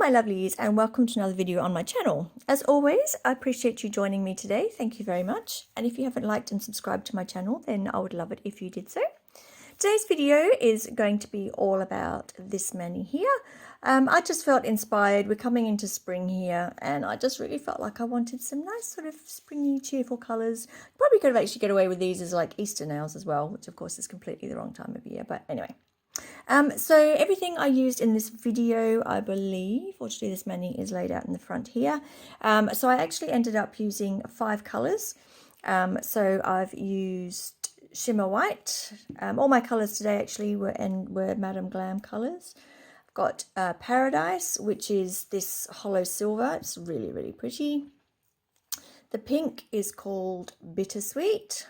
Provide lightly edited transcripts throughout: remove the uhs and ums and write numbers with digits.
my lovelies, and welcome to another video on my channel. As always, I appreciate you joining me today. Thank you very much. And if you haven't liked and subscribed to my channel, then I would love it if you did so. Today's video is going to be all about this mani here. I just felt inspired. We're coming into spring here, and I just really felt like I wanted some nice sort of springy, cheerful colours. Probably could have actually get away with these as like Easter nails as well, which of course is completely the wrong time of year, but anyway. So everything I used in this video, I believe, fortunately this mani is laid out in the front here. So I actually ended up using 5 colours. So I've used Shimmer White. All my colours today actually were Madame Glam colours. I've got Paradise, which is this hollow silver. It's really, really pretty. The pink is called Bittersweet.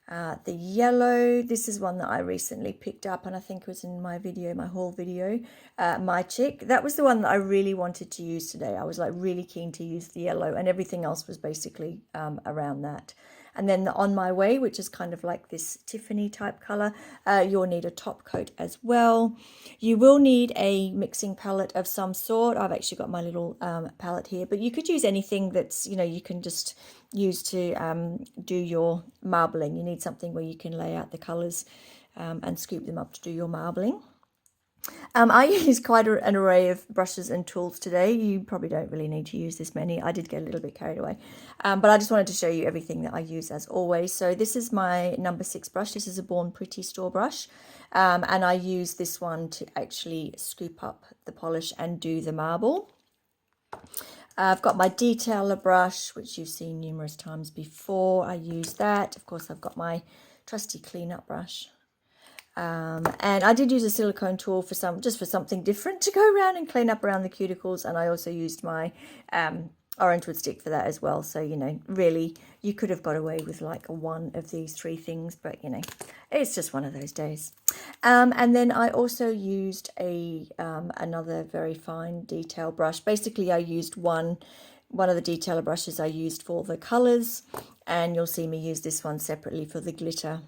The yellow, this is one that I recently picked up, and I think it was in my video, my haul video, My Chick. That was the one that I really wanted to use today. I was like really keen to use the yellow, and everything else was basically around that. And then the On My Way, which is kind of like this Tiffany type color, you'll need a top coat as well. You will need a mixing palette of some sort. I've actually got my little palette here, but you could use anything that's, you know, you can just use to do your marbling. You need something where you can lay out the colors and scoop them up to do your marbling. I used quite an array of brushes and tools today. You probably don't really need to use this many. I did get a little bit carried away. But I just wanted to show you everything that I use as always. So this is my number 6 brush. This is a Born Pretty store brush. And I use this one to actually scoop up the polish and do the marble. I've got my detailer brush, which you've seen numerous times before. I use that. Of course, I've got my trusty cleanup brush. And I did use a silicone tool for something different to go around and clean up around the cuticles, and I also used my orange wood stick for that as well. So, you know, really you could have got away with like one of these 3 things, but you know, it's just one of those days. And then I also used another very fine detail brush. Basically I used one of the detailer brushes I used for the colors, and you'll see me use this one separately for the glitter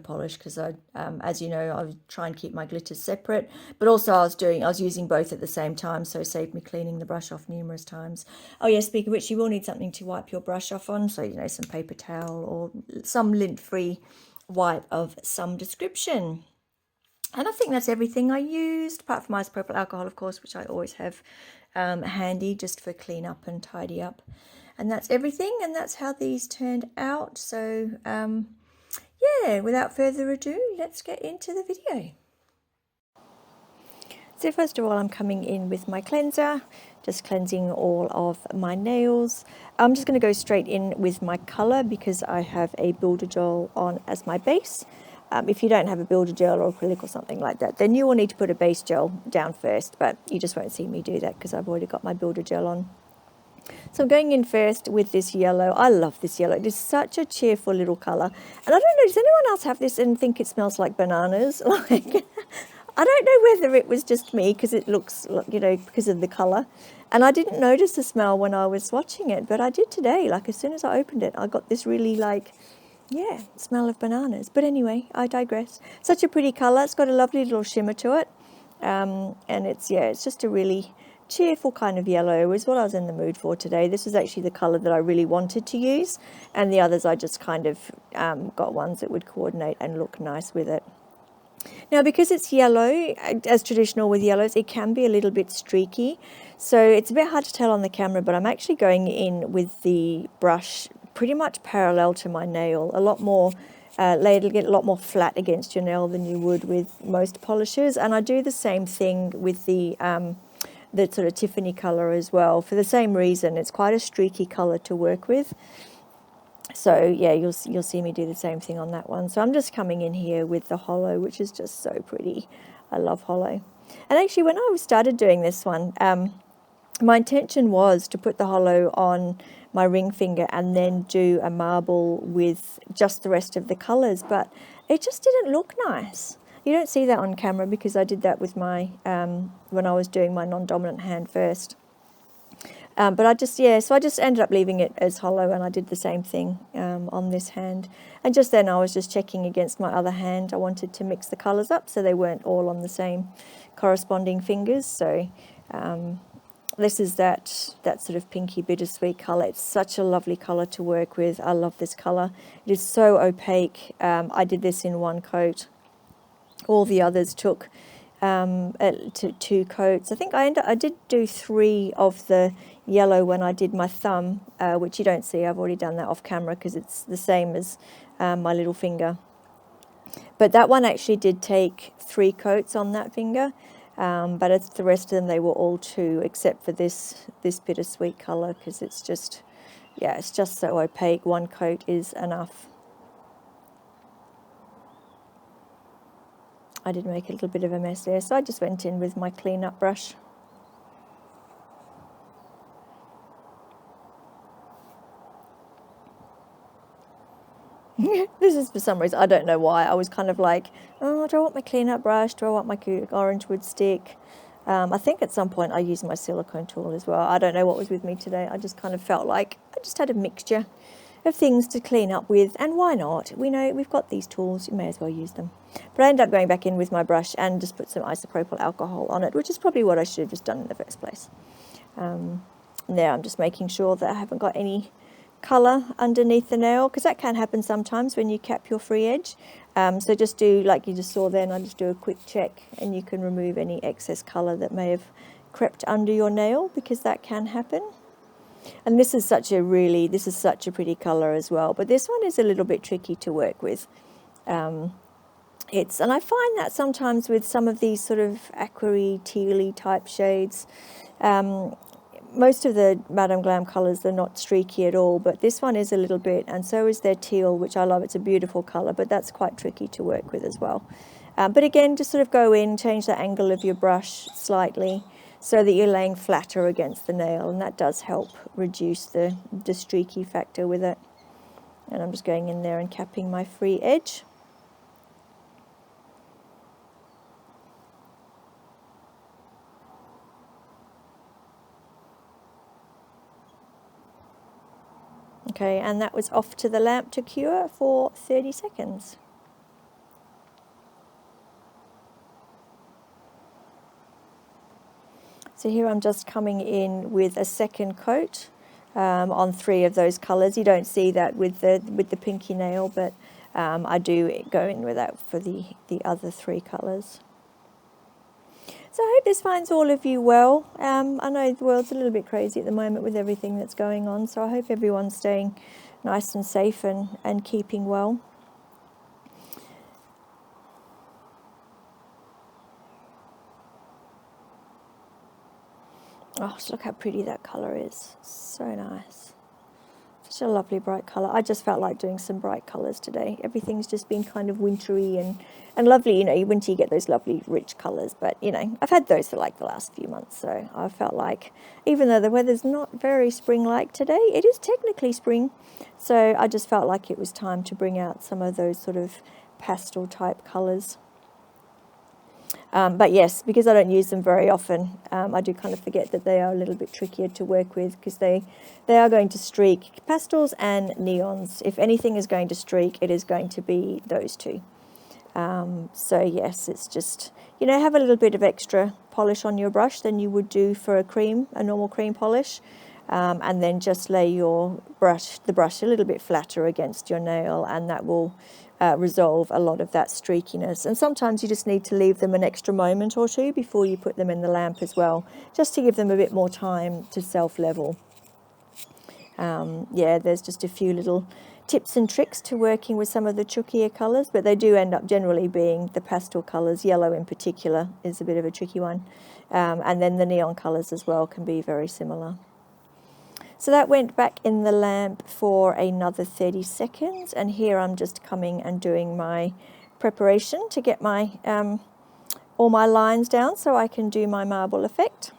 polish, because I as you know, I would try and keep my glitters separate, but also I was using both at the same time, so it saved me cleaning the brush off numerous times. Oh yeah, speaking of which, you will need something to wipe your brush off on, so you know, some paper towel or some lint-free wipe of some description. And I think that's everything I used, apart from isopropyl alcohol, of course, which I always have handy just for clean up and tidy up. And that's everything, and that's how these turned out. So yeah, without further ado, let's get into the video. So first of all, I'm coming in with my cleanser, just cleansing all of my nails. I'm just going to go straight in with my colour because I have a builder gel on as my base. If you don't have a builder gel or acrylic or something like that, then you will need to put a base gel down first, but you just won't see me do that because I've already got my builder gel on. So I'm going in first with this yellow. I love this yellow. It is such a cheerful little colour. And I don't know, does anyone else have this and think it smells like bananas? Like, I don't know whether it was just me because it looks, you know, because of the colour. And I didn't notice the smell when I was swatching it, but I did today. Like, as soon as I opened it, I got this really, like, yeah, smell of bananas. But anyway, I digress. Such a pretty colour. It's got a lovely little shimmer to it. And it's just a really cheerful kind of yellow is what I was in the mood for today. This was actually the colour that I really wanted to use, and the others I just kind of got ones that would coordinate and look nice with it. Now, because it's yellow, as traditional with yellows, it can be a little bit streaky, so it's a bit hard to tell on the camera, but I'm actually going in with the brush pretty much parallel to my nail, a lot more it'll get a lot more flat against your nail than you would with most polishes. And I do the same thing with the sort of Tiffany colour as well, for the same reason. It's quite a streaky colour to work with. So yeah, you'll see me do the same thing on that one. So I'm just coming in here with the hollow, which is just so pretty. I love hollow. And actually, when I started doing this one, my intention was to put the hollow on my ring finger and then do a marble with just the rest of the colours, but it just didn't look nice. You don't see that on camera because I did that with my, when I was doing my non-dominant hand first. But I just ended up leaving it as hollow, and I did the same thing on this hand. And just then I was just checking against my other hand. I wanted to mix the colours up so they weren't all on the same corresponding fingers. So This is that sort of pinky bittersweet colour. It's such a lovely colour to work with. I love this colour. It is so opaque. I did this in one coat. All the others took two coats. I think I did do 3 of the yellow when I did my thumb, which you don't see. I've already done that off camera because it's the same as my little finger. But that one actually did take 3 coats on that finger. But it's the rest of them, they were all 2, except for this bittersweet colour, because it's just, yeah, it's just so opaque. 1 coat is enough. I did make a little bit of a mess there, so I just went in with my clean-up brush. This is for some reason, I don't know why, I was kind of like, oh, do I want my clean-up brush? Do I want my orange wood stick? I think at some point I used my silicone tool as well. I don't know what was with me today. I just kind of felt like I just had a mixture of things to clean up with, and why not? We know we've got these tools, you may as well use them. But I ended up going back in with my brush and just put some isopropyl alcohol on it, which is probably what I should have just done in the first place. Now I'm just making sure that I haven't got any colour underneath the nail, because that can happen sometimes when you cap your free edge. So just do like you just saw then, I just do a quick check and you can remove any excess colour that may have crept under your nail, because that can happen. And this is such a pretty colour as well, but this one is a little bit tricky to work with. And I find that sometimes with some of these sort of aquary, tealy type shades, most of the Madame Glam colours are not streaky at all, but this one is a little bit, and so is their teal, which I love. It's a beautiful colour, but that's quite tricky to work with as well. But again, just sort of go in, change the angle of your brush slightly so that you're laying flatter against the nail, and that does help reduce the streaky factor with it. And I'm just going in there and capping my free edge. Okay, and that was off to the lamp to cure for 30 seconds. So here I'm just coming in with a second coat on 3 of those colours. You don't see that with the pinky nail, but I do go in with that for the other 3 colours. So I hope this finds all of you well. I know the world's a little bit crazy at the moment with everything that's going on, so I hope everyone's staying nice and safe and keeping well. Oh, look how pretty that colour is. So nice. Such a lovely bright colour. I just felt like doing some bright colours today. Everything's just been kind of wintry and lovely. You know, winter you get those lovely rich colours, but you know, I've had those for like the last few months, so I felt like, even though the weather's not very spring-like today, it is technically spring, so I just felt like it was time to bring out some of those sort of pastel type colours. But yes, because I don't use them very often, I do kind of forget that they are a little bit trickier to work with, because they are going to streak. Pastels and neons, if anything is going to streak, it is going to be those 2. So yes, it's just, you know, have a little bit of extra polish on your brush than you would do for a normal cream polish, and then just lay the brush a little bit flatter against your nail, and that will resolve a lot of that streakiness. And sometimes you just need to leave them an extra moment or 2 before you put them in the lamp as well, just to give them a bit more time to self-level. Yeah, there's just a few little tips and tricks to working with some of the chookier colours, but they do end up generally being the pastel colours. Yellow in particular is a bit of a tricky one, and then the neon colours as well can be very similar. So that went back in the lamp for another 30 seconds, and here I'm just coming and doing my preparation to get my all my lines down so I can do my marble effect.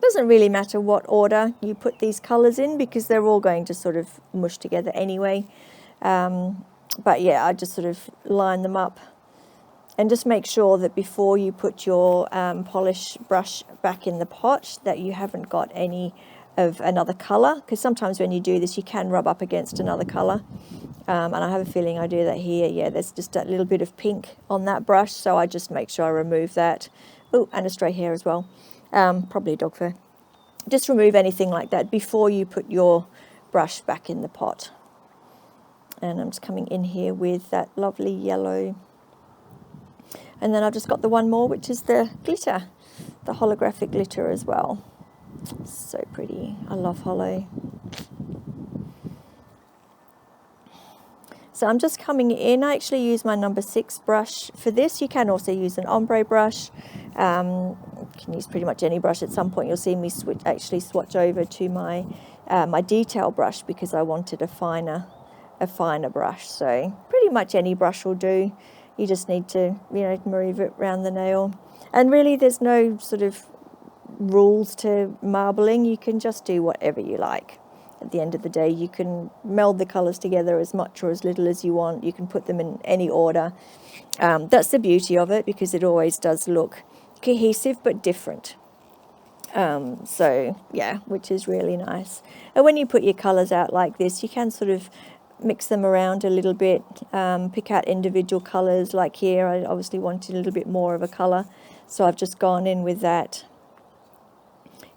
Doesn't really matter what order you put these colours in, because they're all going to sort of mush together anyway. But yeah, I just sort of line them up, and just make sure that before you put your polish brush back in the pot that you haven't got any of another colour, because sometimes when you do this you can rub up against another colour, and I have a feeling I do that here. Yeah, there's just a little bit of pink on that brush, so I just make sure I remove that Oh, and a stray hair as well. Probably dog fur. Just remove anything like that before you put your brush back in the pot. And I'm just coming in here with that lovely yellow. And then I've just got the one more, which is the glitter, the holographic glitter as well. So pretty. I love holo. So I'm just coming in. I actually use my number 6 brush for this. You can also use an ombre brush. You can use pretty much any brush. At some point you'll see me actually swatch over to my my detail brush because I wanted a finer brush. So pretty much any brush will do. You just need to, you know, move it around the nail. And really there's no sort of rules to marbling. You can just do whatever you like. At the end of the day, you can meld the colours together as much or as little as you want. You can put them in any order. That's the beauty of it, because it always does look cohesive but different. So yeah, which is really nice. And when you put your colours out like this, you can sort of mix them around a little bit, pick out individual colours. Like here, I obviously wanted a little bit more of a colour, so I've just gone in with that.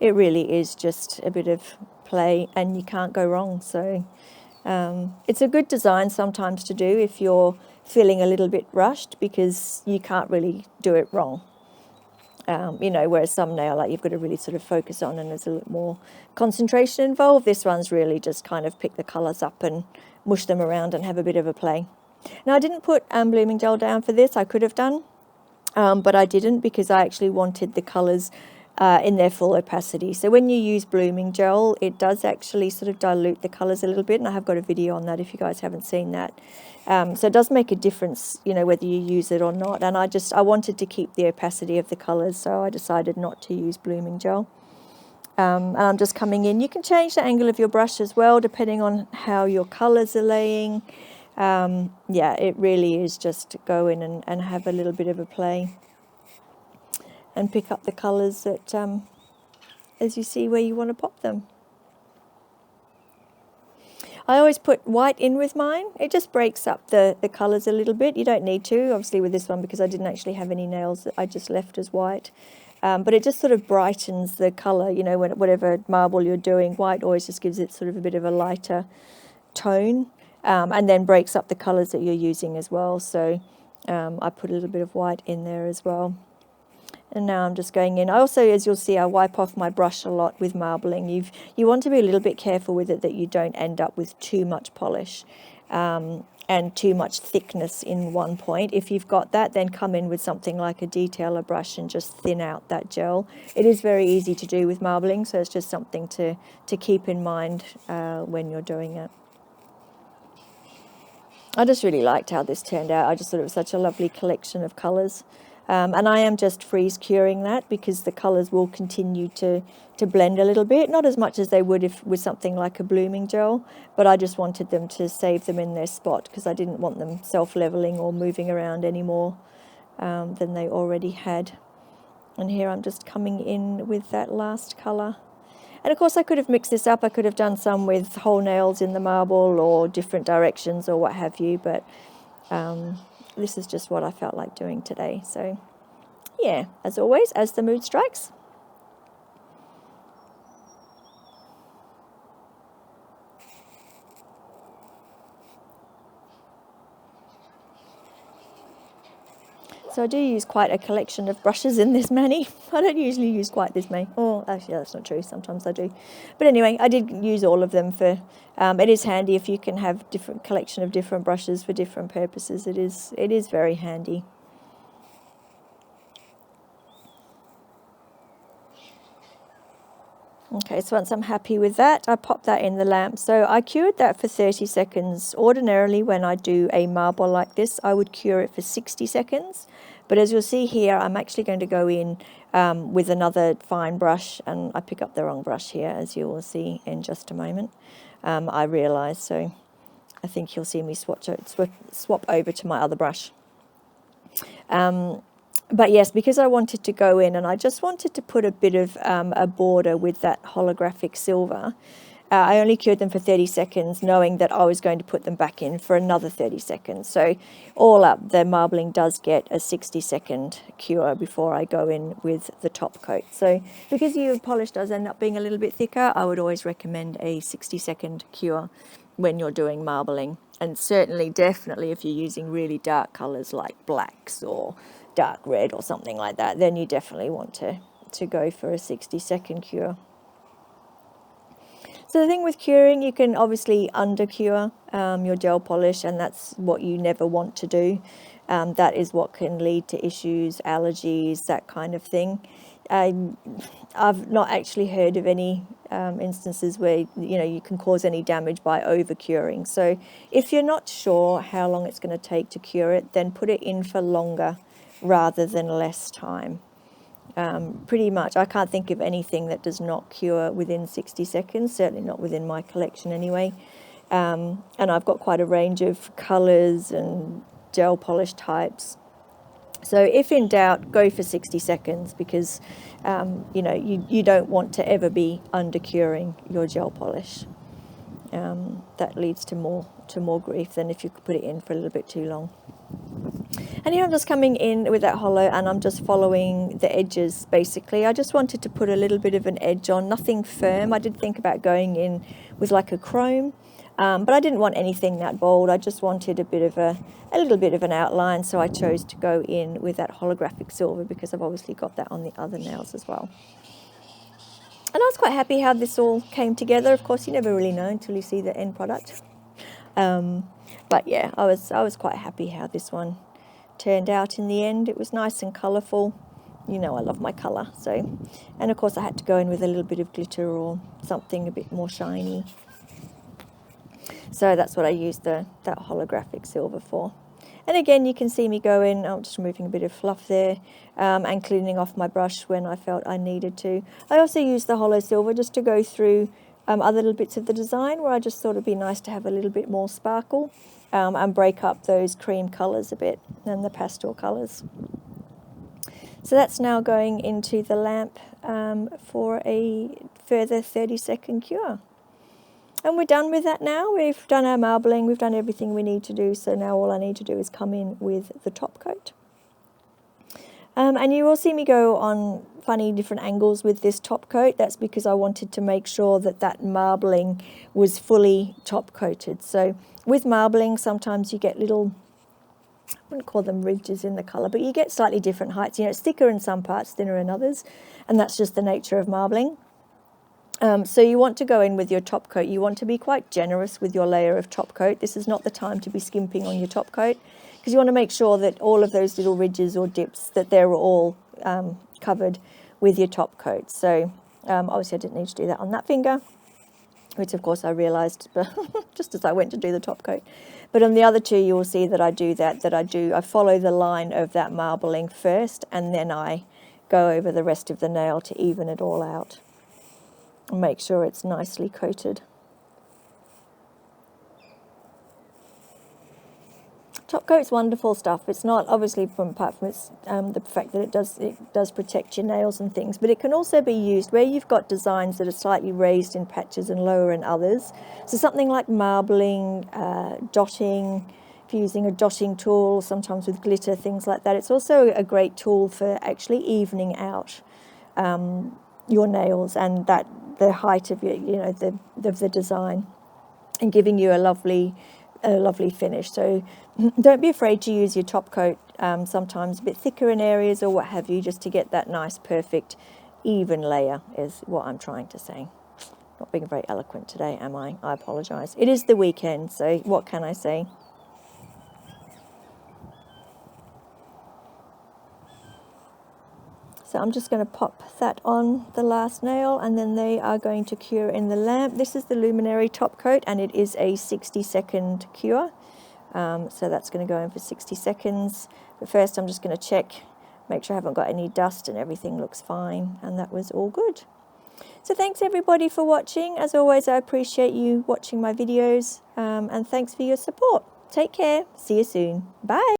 It really is just a bit of play and you can't go wrong. So it's a good design sometimes to do if you're feeling a little bit rushed, because you can't really do it wrong. You know, whereas some nail art you've got to really sort of focus on and there's a little more concentration involved. This one's really just kind of pick the colours up and mush them around and have a bit of a play. Now I didn't put blooming gel down for this. I could have done, but I didn't, because I actually wanted the colours in their full opacity. So when you use blooming gel, it does actually sort of dilute the colours a little bit, and I have got a video on that if you guys haven't seen that. So it does make a difference, you know, whether you use it or not. And I wanted to keep the opacity of the colours, so I decided not to use blooming gel. And I'm just coming in. You can change the angle of your brush as well, depending on how your colours are laying. Yeah, it really is just go in and have a little bit of a play and pick up the colours that, as you see, where you want to pop them. I always put white in with mine. It just breaks up the colours a little bit. You don't need to, obviously, with this one, because I didn't actually have any nails that I just left as white. But it just sort of brightens the colour, you know, whatever marble you're doing. White always just gives it sort of a bit of a lighter tone, and then breaks up the colours that you're using as well. So I put a little bit of white in there as well. And now I'm just going in. I also, as you'll see, I wipe off my brush a lot with marbling. You want to be a little bit careful with it that you don't end up with too much polish and too much thickness in one point. If you've got that, then come in with something like a detailer brush and just thin out that gel. It is very easy to do with marbling, so it's just something to keep in mind when you're doing it. I just really liked how this turned out. I just thought it was such a lovely collection of colours. And I am just freeze curing that, because the colours will continue to blend a little bit, not as much as they would if with something like a blooming gel, but I just wanted them to save them in their spot, because I didn't want them self-leveling or moving around any more than they already had. And here I'm just coming in with that last colour. And of course I could have mixed this up. I could have done some with whole nails in the marble or different directions or what have you, but this is just what I felt like doing today. So yeah, as always, as the mood strikes. So I do use quite a collection of brushes in this mani. I don't usually use quite this many. Oh, actually, that's not true. Sometimes I do. But anyway, I did use all of them for... it is handy if you can have different collection of different brushes for different purposes. It is very handy. Okay, so once I'm happy with that, I pop that in the lamp. So I cured that for 30 seconds. Ordinarily, when I do a marble like this, I would cure it for 60 seconds. But as you'll see here, I'm actually going to go in with another fine brush, and I pick up the wrong brush here, as you will see in just a moment. I realise, so I think you'll see me swap over to my other brush. But yes, because I wanted to go in and I just wanted to put a bit of a border with that holographic silver, I only cured them for 30 seconds, knowing that I was going to put them back in for another 30 seconds. So all up, the marbling does get a 60-second cure before I go in with the top coat. So because your polish does end up being a little bit thicker, I would always recommend a 60-second cure when you're doing marbling. And certainly, definitely, if you're using really dark colors like blacks or dark red or something like that, then you definitely want to go for a 60-second cure. So the thing with curing, you can obviously under-cure your gel polish, and that's what you never want to do. That is what can lead to issues, allergies, that kind of thing. I've not actually heard of any instances where you can cause any damage by over-curing. So if you're not sure how long it's going to take to cure it, then put it in for longer rather than less time. Pretty much, I can't think of anything that does not cure within 60 seconds, certainly not within my collection anyway. And I've got quite a range of colours and gel polish types. So if in doubt, go for 60 seconds because, you don't want to ever be under-curing your gel polish. That leads to more grief than if you could put it in for a little bit too long. And here I'm just coming in with that hollow and I'm just following the edges basically. I just wanted to put a little bit of an edge on, nothing firm. I did think about going in with like a chrome, but I didn't want anything that bold. I just wanted a little bit of an outline, so I chose to go in with that holographic silver because I've obviously got that on the other nails as well. And I was quite happy how this all came together. Of course, you never really know until you see the end product. But yeah, I was quite happy how this one turned out in the end. It was nice and colourful. I love my colour. So, and of course I had to go in with a little bit of glitter or something a bit more shiny. So that's what I used that holographic silver for. And again, you can see me go in, I'm just removing a bit of fluff there, and cleaning off my brush when I felt I needed to. I also used the hollow silver just to go through other little bits of the design where I just thought it'd be nice to have a little bit more sparkle. And break up those cream colours a bit and the pastel colours. So that's now going into the lamp for a further 30-second cure. And we're done with that now. We've done our marbling, we've done everything we need to do, so now all I need to do is come in with the top coat. And you will see me go on funny different angles with this top coat. That's because I wanted to make sure that marbling was fully top coated. So with marbling, sometimes you get little, I wouldn't call them ridges in the colour, but you get slightly different heights. It's thicker in some parts, thinner in others, and that's just the nature of marbling. So you want to go in with your top coat. You want to be quite generous with your layer of top coat. This is not the time to be skimping on your top coat because you want to make sure that all of those little ridges or dips, that they're all covered with your top coat. So obviously I didn't need to do that on that finger, which of course I realised just as I went to do the top coat. But on the other two, you will see that I do that. I follow the line of that marbling first, and then I go over the rest of the nail to even it all out and make sure it's nicely coated. Top coat's wonderful stuff. It's not obviously apart from it's the fact that it does protect your nails and things, but it can also be used where you've got designs that are slightly raised in patches and lower in others. So something like marbling, dotting, if you're using a dotting tool, sometimes with glitter, things like that. It's also a great tool for actually evening out your nails and the height of your, the design, and giving you a lovely finish. So don't be afraid to use your top coat, sometimes a bit thicker in areas or what have you, just to get that nice perfect even layer is what I'm trying to say. Not being very eloquent today, am I? I apologise. It is the weekend, so what can I say? So I'm just going to pop that on the last nail, and then they are going to cure in the lamp. This is the luminary top coat, and it is a 60-second cure. So that's going to go in for 60 seconds. But first I'm just going to check, make sure I haven't got any dust and everything looks fine, and that was all good. So thanks everybody for watching. As always, I appreciate you watching my videos, and thanks for your support. Take care. See you soon. Bye.